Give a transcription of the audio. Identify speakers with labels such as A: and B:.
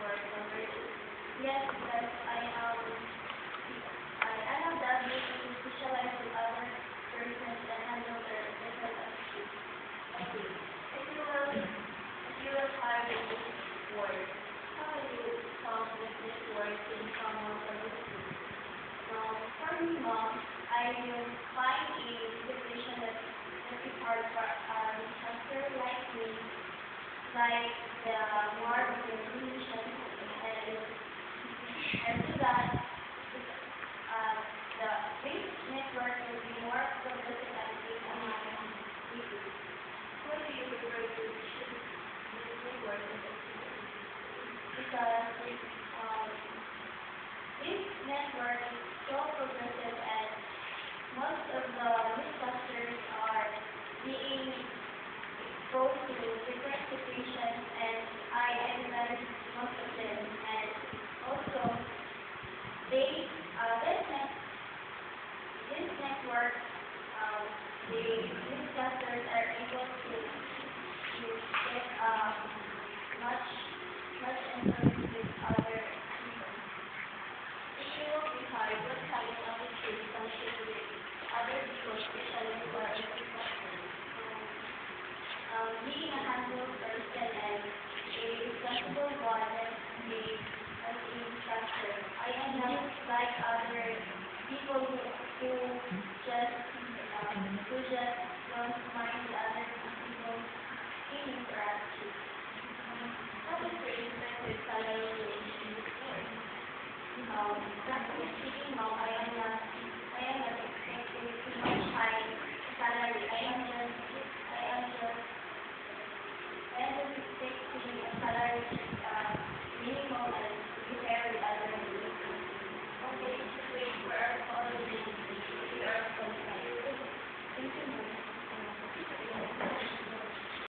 A: network coverage? Yes, because I have the ability to socialize with other persons and handle their different attitudes. Okay. If you were hired in this work, how would you solve this work in someone solution? For me, mom, I will find a situation that is hard for a disaster like me, like the war of the nation, and to that, the base network will be more progressive and based on my issues. What do you prefer to choose this network? Because this network is so progressive and most of the newscasters are being exposed to different situations and I analyze most of them and also they this network the newscasters are able to get much influence with other people. If you will be hired, what kind of attitude function with other people, especially who are influencers? Being a handle person and a responsible one as a instructor. I am not like other people who just don't mind the other people's feelings or attitudes. What is your expected salary range in this work? Practically speaking, mom, I am not expecting too much high salary. I am just expecting a salary